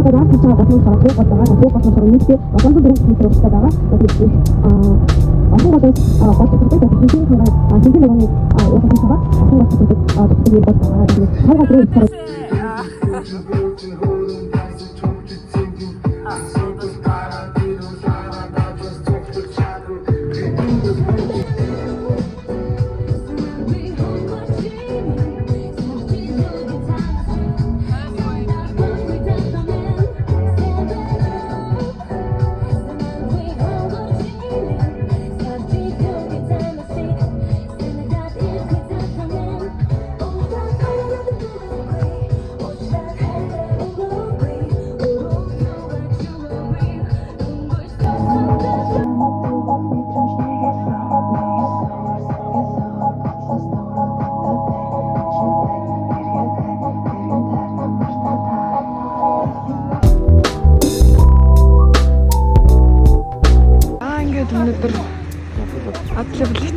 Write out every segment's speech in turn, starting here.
Яагаад ч байгаа болох шаардлага байгаа болох шаардлага нийтдээ олон дөрвөн хэлбэртэй байгаа. Тэгэхээр олон голоос голчтой хинжин байгаа хинжин нэгний уусгасан байгаа. олон голчтой хэлбэр байгаа.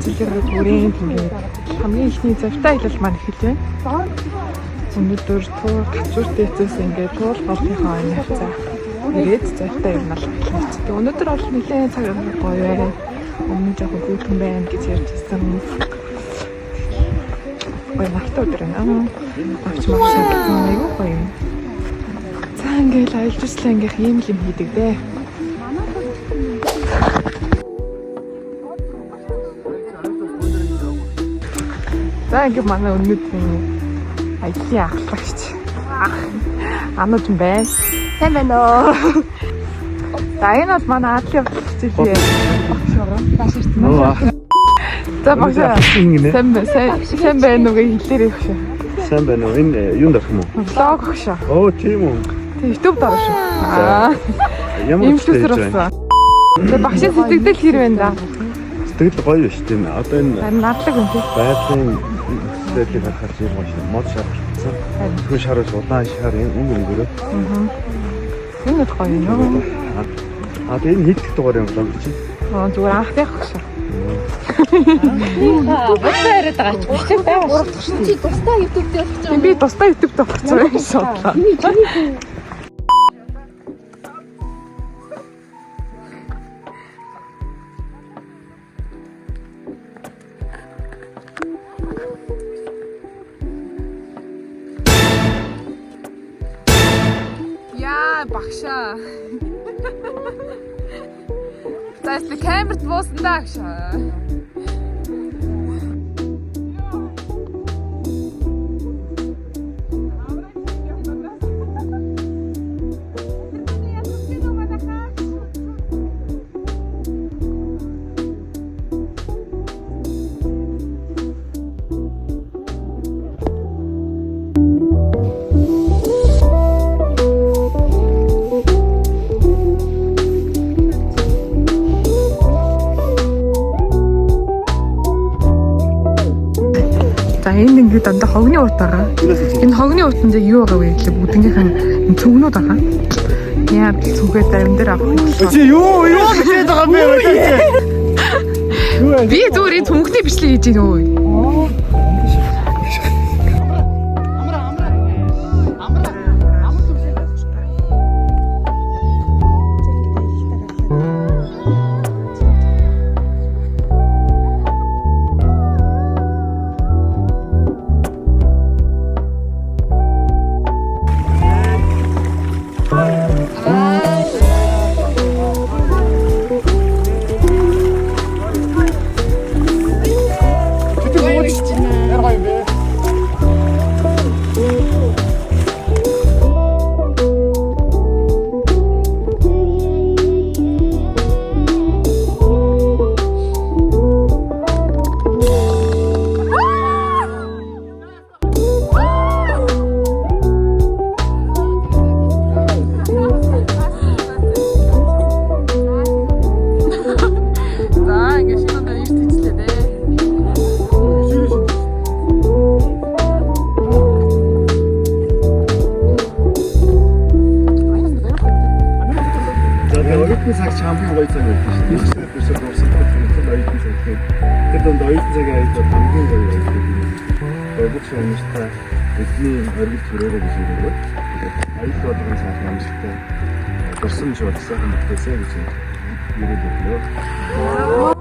Тэгэхээр хаваа бүрийн тэгээд хамгийн ихний завтай аялал маань эхэлж байна. Өнөөдөр тур гацуур дэцээс ингээд туул голынхоо энэ хавцаа ирээд завтай юм алах гэж. Өнөөдөр бол нэлээд цаг гоё байна. Өмнө нь жоохон хүүхэн байна гэж ярьжсэн. Гоё нартай өдөр байна. Авч мавшаа аюу гоё юм. За ингээд аялж ирсэн ингээд ийм юм хийдэг дээ. За ингээд манай өнөөдрийн аяллаа ахлагч анууд юм байна. Сайн байна уу? За энэ бол манай адлын хөлтэй. Багш ирсэн. За багш сайн байна уу гэж хэлээрэй багш. Сайн байна уу? Энэ юунд авах юм уу? Влог багш. Оо тийм үү. Тэг YouTube дараа шүү. Ямар ч зүйл. Тэг багшийн сэтгэл хэр байна да? Сэтгэл гоё шүү дээ. Одоо энэ надлаг юм тий. байгалийн сэтгэлийг харахад юм шиг мод шаардлага. Тэгвэл шарж удаан шар өнгөрөө. Энэ л гоё юм. Тэгээ энэ хэд дугаар юм влог чи? Зүгээр анх байх багш. Босоо яриад байгаа ч биш байгаа шүү. Чи тусдаа YouTube дээр өгч байгаа. Би тусдаа YouTube дээр өгч байгаа юм шиг. Яа багшаа. Тэсний камерт буусан даа багшаа. Энд ингээд дандаа хогны урт байгаа. Энэ хогны уртанд юу байгаа вэ гэхэл бүгднийх нь цүгнүүд байгаа. Яа цүгээд зарим дээр авах юм. Чи юу гэж байгаа юм бэ? Би зүгээр энэ цүнхний бичлэг хийж гин өө. цаг чампион гоё цаг байдаг шүү. Тэр чинь биш болсон гэдэг оюутан цаг. Тэр донд оюутан цагийн аяд хамгийн гоё байдаг. Бүгд шинжтэй эзний оргил төрөөрөө гэж юм байна. аюул болгон сайхан амжилттай дурсамж бол сайхан бүтээсэй гэж юрээд өгнө.